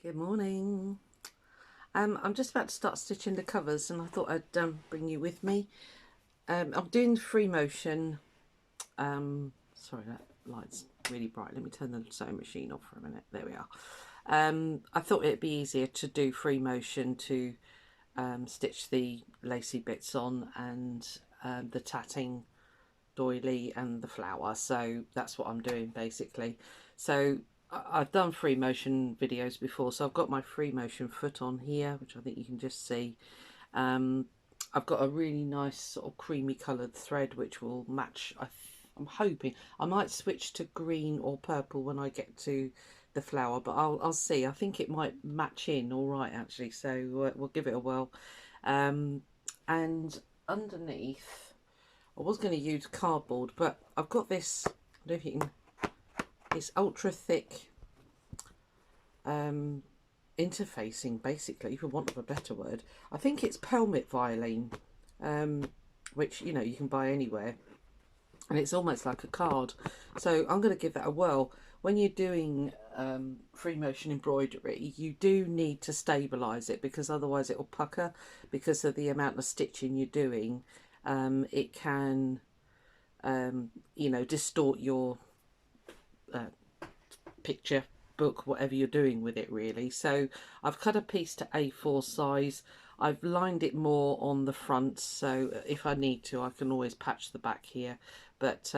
Good morning. I'm just about to start stitching the covers, and I thought I'd bring you with me. I'm doing free motion. Sorry, that light's really bright. Let me turn the sewing machine off for a minute. There we are. I thought it'd be easier to do free motion to stitch the lacy bits on and the tatting doily and the flower. So that's what I'm doing basically. So I've done free motion videos before, so I've got my free motion foot on here, which I think you can just see. I've got a really nice sort of creamy coloured thread which will match. I'm hoping I might switch to green or purple when I get to the flower, but I'll see. I think it might match in all right actually, so we'll give it a whirl. And underneath I was going to use cardboard, but I've got this, I don't know if you can, it's ultra thick interfacing basically, for want of a better word. I think it's Pelmet Vilene, which you know you can buy anywhere, and it's almost like a card. So I'm going to give that a whirl. When you're doing free motion embroidery, you do need to stabilize it, because otherwise it will pucker because of the amount of stitching you're doing. It can you know, distort your picture book, whatever you're doing with it really. So I've cut a piece to A4 size. I've lined it more on the front, so if I need to I can always patch the back here, but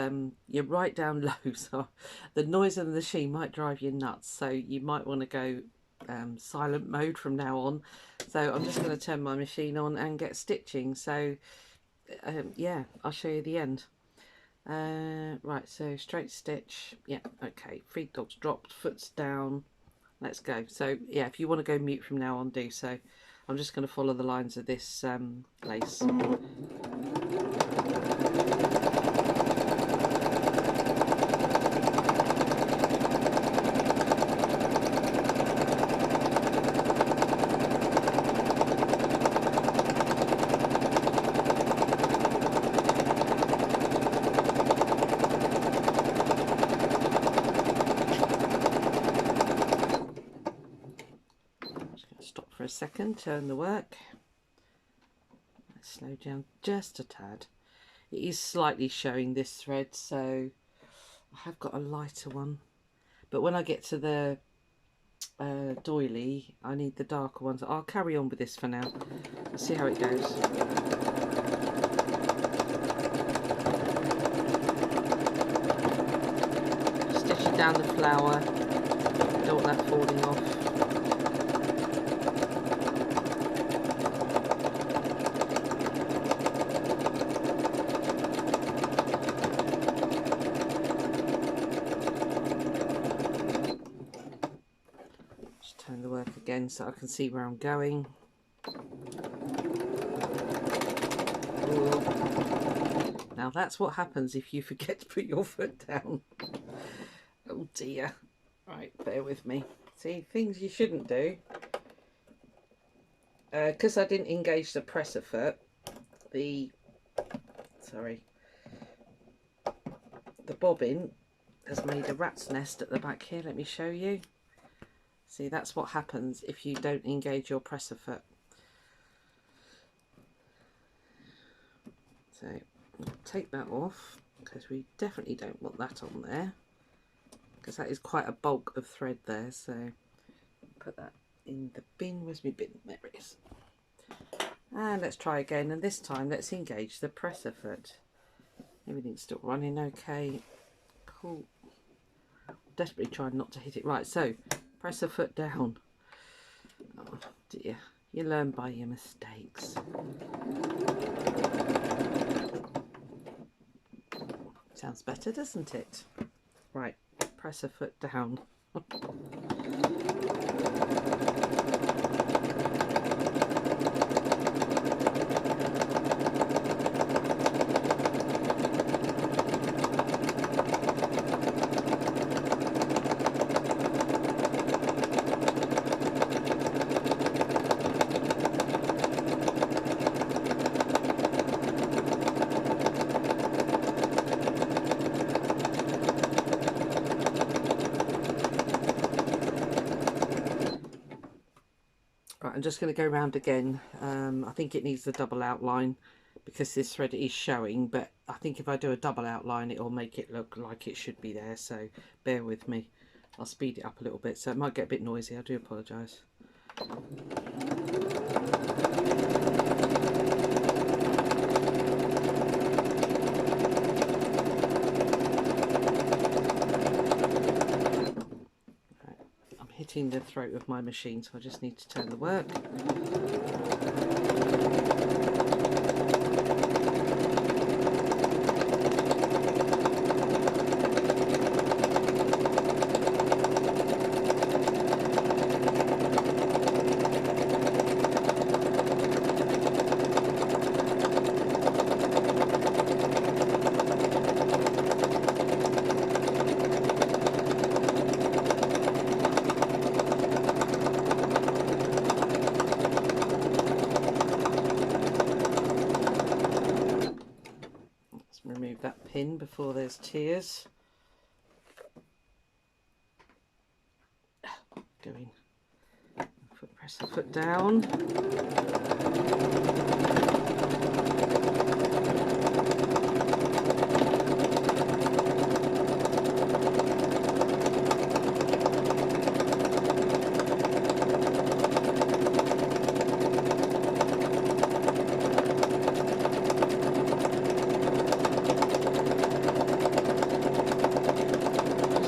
you're right down low, so the noise of the machine might drive you nuts, so you might want to go silent mode from now on. So I'm just going to turn my machine on and get stitching. So yeah, I'll show you the end. Right, so straight stitch, yeah, okay, feet dogs dropped, foot's down, let's go. So yeah, if you want to go mute from now on, do so. I'm just going to follow the lines of this lace. For a second, turn the work, let's slow down just a tad. It is slightly showing this thread, so I have got a lighter one, but when I get to the doily I need the darker ones. I'll carry on with this for now. Let's see how it goes. Stitching down the flower, don't want that falling off. Turn the work again so I can see where I'm going. Ooh. Now that's what happens if you forget to put your foot down. Oh dear. Right, bear with me. See, things you shouldn't do. Because I didn't engage the presser foot, the bobbin has made a rat's nest at the back here. Let me show you. See, that's what happens if you don't engage your presser foot. So take that off, because we definitely don't want that on there, because that is quite a bulk of thread there. So put that in the bin. Where's my bin? There it is. And let's try again, and this time let's engage the presser foot. Everything's still running okay. Cool. Desperately trying not to hit it. Right, so presser foot down. Oh dear, you learn by your mistakes. Sounds better, doesn't it? Right, presser foot down. I'm just going to go round again. I think it needs the double outline because this thread is showing, but I think if I do a double outline it will make it look like it should be there, so bear with me. I'll speed it up a little bit, so it might get a bit noisy. I do apologise. I'm hitting the throat of my machine, so I just need to turn the work. Remove that pin before there's tears. Going, press the foot down.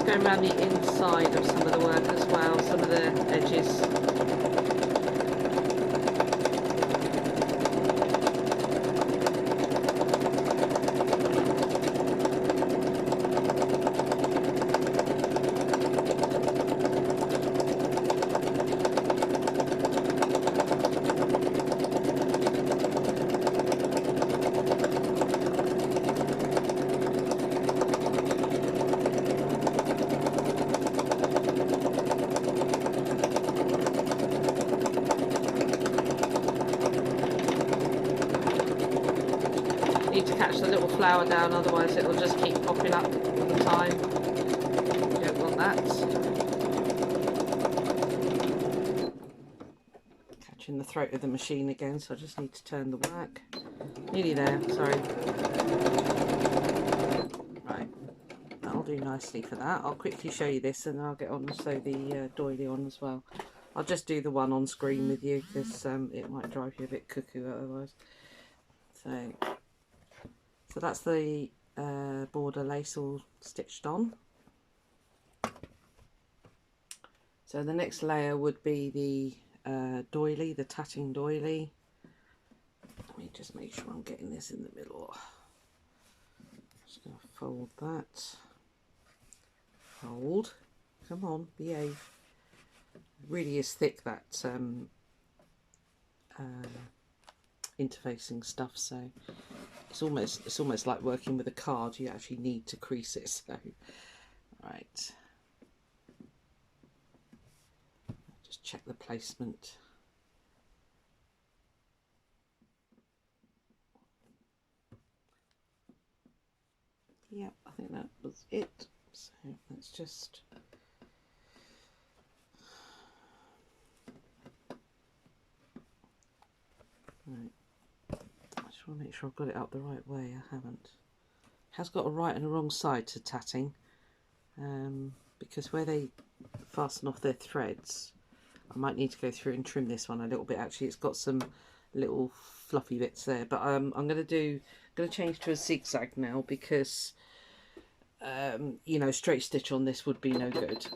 Going around the inside of some of the work as well, some of the edges. Need to catch the little flower down, otherwise it will just keep popping up all the time. You don't want that. Catching the throat of the machine again, so I just need to turn the work. Nearly there, sorry. Right, that'll do nicely for that. I'll quickly show you this and I'll get on and sew the doily on as well. I'll just do the one on screen with you because it might drive you a bit cuckoo otherwise. So that's the border lace all stitched on. So the next layer would be the doily, the tatting doily. Let me just make sure I'm getting this in the middle. Just going to fold that. Fold. Come on, behave. It really is thick, that interfacing stuff, so it's almost like working with a card. You actually need to crease it. So right, just check the placement. Yep, I think that was it. So let's just right. I just want to make sure I've got it up the right way. I haven't. It has got a right and a wrong side to tatting, because where they fasten off their threads, I might need to go through and trim this one a little bit. Actually, it's got some little fluffy bits there, but I'm going to change to a zigzag now because you know, straight stitch on this would be no good.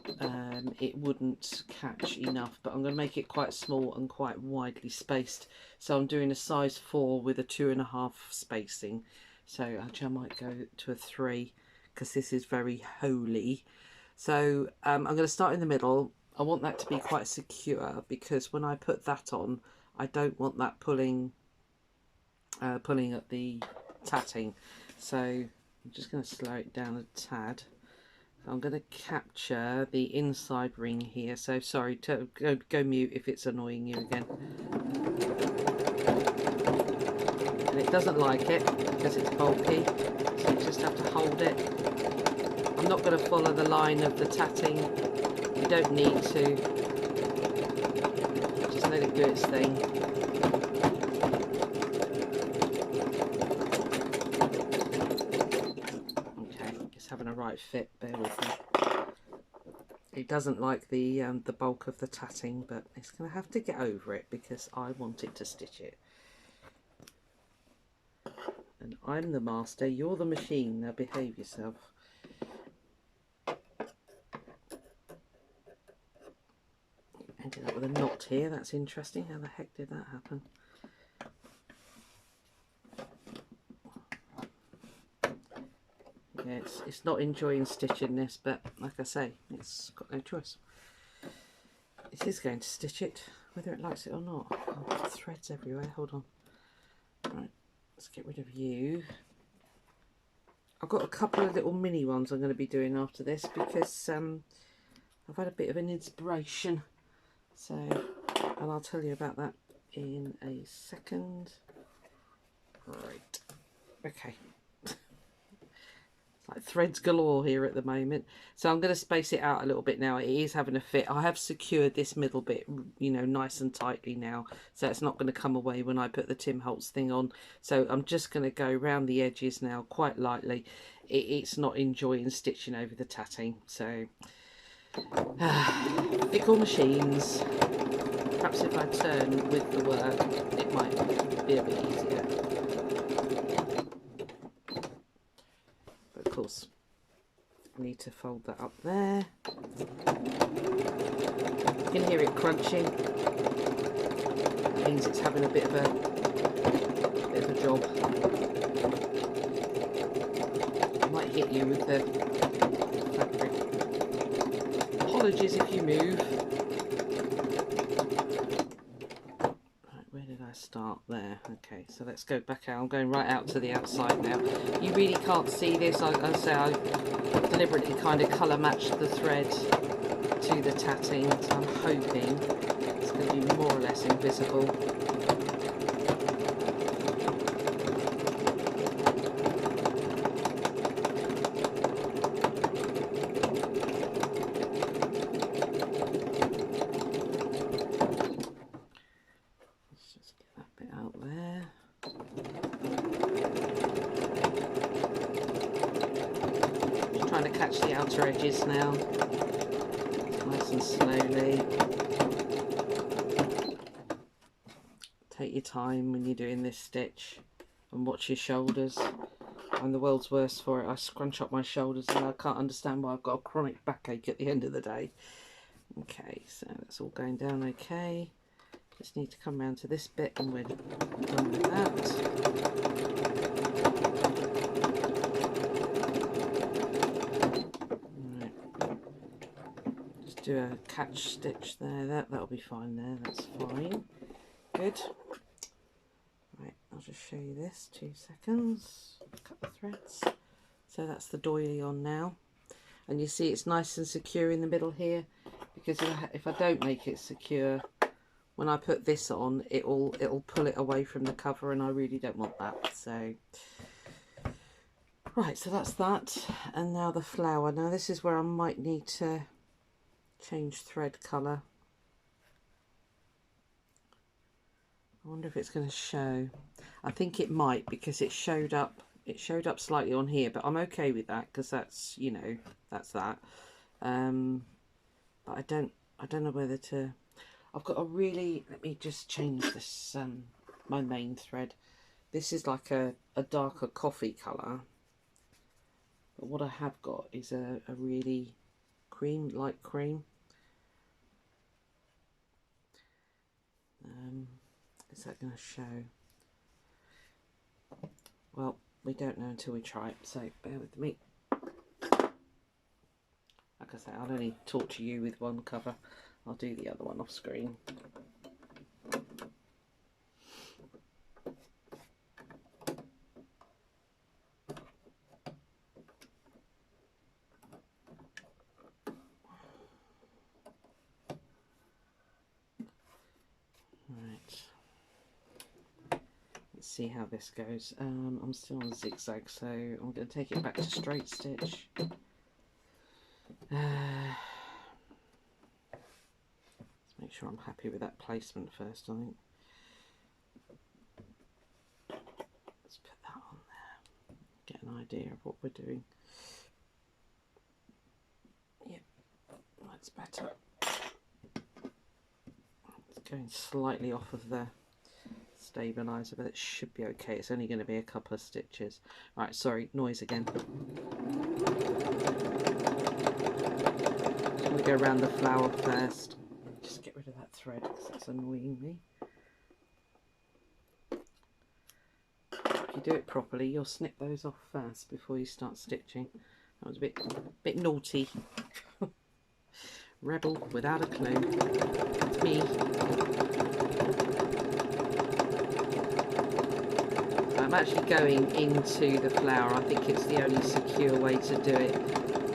It wouldn't catch enough, but I'm going to make it quite small and quite widely spaced. So I'm doing a size 4 with a 2.5 spacing. So actually I might go to a 3 because this is very holy. So I'm going to start in the middle. I want that to be quite secure because when I put that on, I don't want that pulling at the tatting. So I'm just going to slow it down a tad. So I'm going to capture the inside ring here. So sorry, to go mute if it's annoying you again. And it doesn't like it because it's bulky, so you just have to hold it. I'm not going to follow the line of the tatting. You don't need to. You just let it do its thing. Okay, it's having a right fit, bear with me. It doesn't like the bulk of the tatting, but it's going to have to get over it because I want it to stitch it. And I'm the master, you're the machine, now behave yourself. Ended up with a knot here, that's interesting. How the heck did that happen? Yeah, it's not enjoying stitching this, but like I say, it's got no choice. It is going to stitch it, whether it likes it or not. Oh, threads everywhere, hold on. Right, let's get rid of you. I've got a couple of little mini ones I'm going to be doing after this because I've had a bit of an inspiration. So, and I'll tell you about that in a second. Right, okay. Like threads galore here at the moment, so I'm going to space it out a little bit now. It is having a fit. I have secured this middle bit, you know, nice and tightly now, so it's not going to come away when I put the Tim Holtz thing on. So I'm just going to go around the edges now quite lightly. It's not enjoying stitching over the tatting, so fickle machines. Perhaps if I turn with the work it might be a bit easier. Of course, I need to fold that up there. You can hear it crunching. That means it's having a bit of a job. I might hit you with the fabric. Apologies if you move. Where did I start? There. Okay, so let's go back out. I'm going right out to the outside now. You really can't see this. I say I deliberately kind of colour matched the thread to the tatting, so I'm hoping it's going to be more or less invisible. The outer edges now, nice and slowly. Take your time when you're doing this stitch and watch your shoulders. I'm the world's worst for it. I scrunch up my shoulders and I can't understand why I've got a chronic backache at the end of the day. Okay, so that's all going down okay. Just need to come round to this bit and we're done with that. Do a catch stitch there, that'll be fine there, that's fine. Good. Right, I'll just show you this, 2 seconds. Cut the threads. So that's the doily on now. And you see it's nice and secure in the middle here, because if I don't make it secure, when I put this on, it'll pull it away from the cover, and I really don't want that. So right, so that's that. And now the flower. Now this is where I might need to change thread colour. I wonder if it's going to show. I think it might, because it showed up slightly on here, but I'm okay with that because that's, you know, that's that. But I don't know whether to. I've got a really, let me just change this, my main thread. This is like a darker coffee colour, but what I have got is a really light cream. Is that going to show? Well, we don't know until we try it, so bear with me. Like I say, I'll only talk to you with one cover. I'll do the other one off screen. See how this goes. I'm still on zigzag, so I'm going to take it back to straight stitch. Let's make make sure I'm happy with that placement first, I think. Let's put that on there, get an idea of what we're doing. Yep, that's better. It's going slightly off of the stabilizer, but it should be okay. It's only going to be a couple of stitches. Right, sorry, noise again. I'm going to go around the flower first. Just get rid of that thread because that's annoying me. If you do it properly, you'll snip those off first before you start stitching. That was a bit naughty. Rebel without a clue. It's me. I'm actually going into the flower. I think it's the only secure way to do it.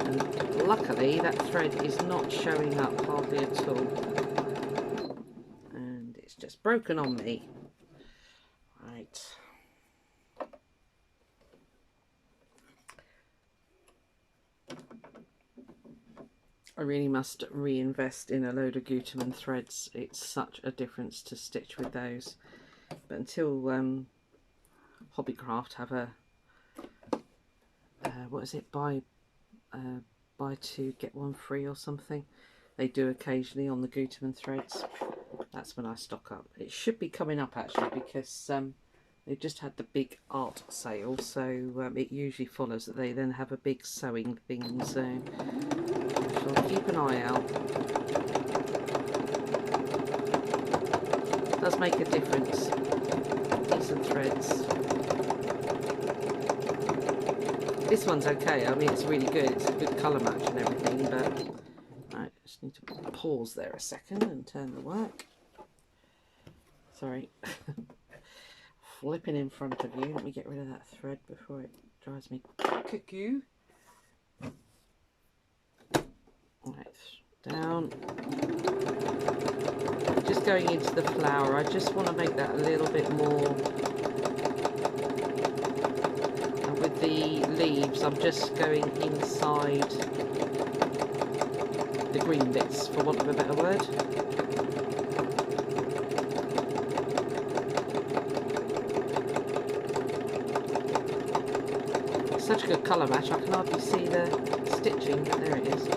And luckily that thread is not showing up hardly at all. And it's just broken on me. Right. I really must reinvest in a load of Gutermann threads. It's such a difference to stitch with those. But until Hobbycraft have a what is it, buy two get one free or something, they do occasionally on the Gutermann threads, that's when I stock up. It should be coming up actually, because they've just had the big art sale, so it usually follows that they then have a big sewing thing, so I shall keep an eye out. It does make a difference. Decent threads. This one's okay, I mean it's really good, it's a good colour match and everything, but I just need to pause there a second and turn the work. Sorry. Flipping in front of you, let me get rid of that thread before it drives me cuckoo. Right, down. Just going into the flower, I just want to make that a little bit more. With the leaves, I'm just going inside the green bits, for want of a better word. It's such a good colour match, I can hardly see the stitching, but there it is.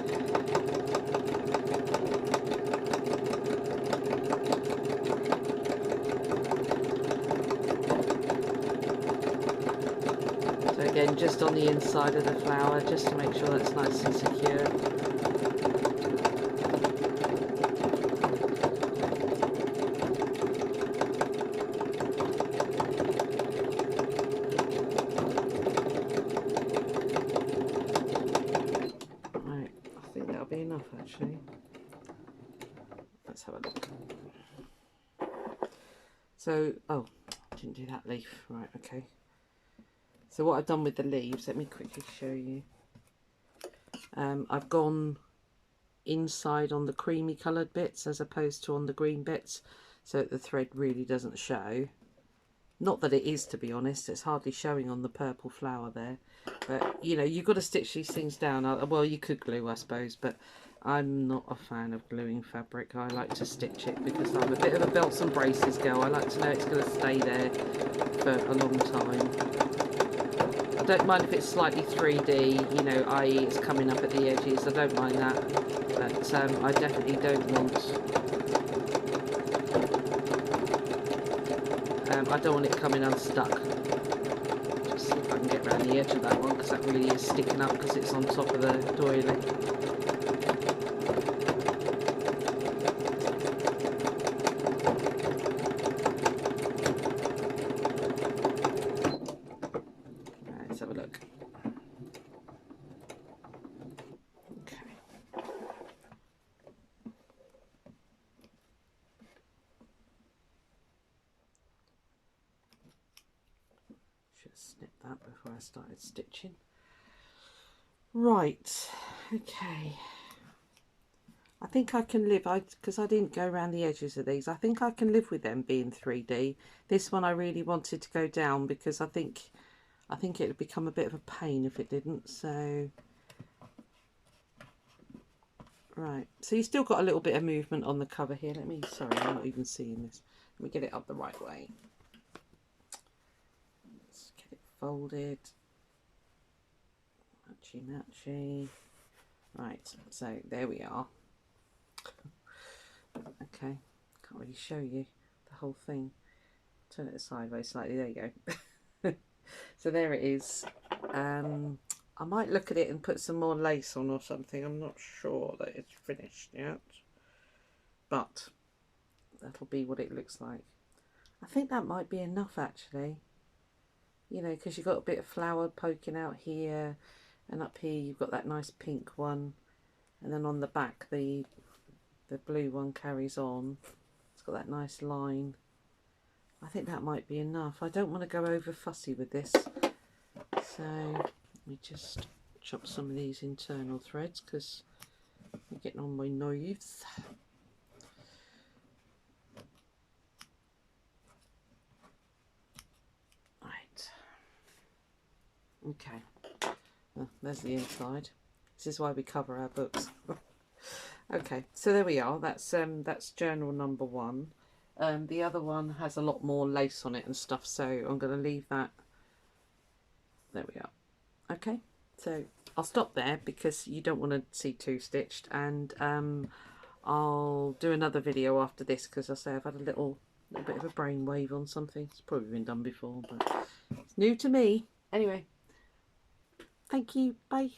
Again, just on the inside of the flower, just to make sure that's nice and secure. Right, I think that'll be enough actually. Let's have a look. So, oh, I didn't do that leaf. Right, okay. So what I've done with the leaves, let me quickly show you. I've gone inside on the creamy coloured bits as opposed to on the green bits, so that the thread really doesn't show. Not that it is, to be honest, it's hardly showing on the purple flower there. But, you know, you've got to stitch these things down. Well, you could glue, I suppose, but I'm not a fan of gluing fabric. I like to stitch it because I'm a bit of a belts and braces girl. I like to know it's going to stay there for a long time. I don't mind if it's slightly 3D, you know, i.e. it's coming up at the edges, I don't mind that, but I definitely don't want, I don't want it coming unstuck. Just see if I can get around the edge of that one, because that really is sticking up because it's on top of the doily. Let's have a look. Okay. Should have snipped that before I started stitching. Right, okay. I think I can live, because I didn't go around the edges of these, I think I can live with them being 3D. This one I really wanted to go down because I think it would become a bit of a pain if it didn't, so... Right, so you still got a little bit of movement on the cover here. Sorry, I'm not even seeing this. Let me get it up the right way. Let's get it folded. Matchy matchy. Right, so there we are. Okay, can't really show you the whole thing. Turn it sideways slightly, there you go. So there it is. I might look at it and put some more lace on or something. I'm not sure that it's finished yet, but that'll be what it looks like. I think that might be enough actually, you know, because you've got a bit of flower poking out here, and up here you've got that nice pink one, and then on the back the blue one carries on. It's got that nice line. I think that might be enough. I don't want to go over fussy with this, so let me just chop some of these internal threads because I'm getting on my nerves. Right. Okay. There's the inside. This is why we cover our books. Okay, so there we are. That's journal number 1. The other one has a lot more lace on it and stuff, so I'm going to leave that. There we are. Okay, so I'll stop there because you don't want to see 2 stitched, and I'll do another video after this because I say I've had a little bit of a brainwave on something. It's probably been done before, but it's new to me. Anyway, thank you. Bye.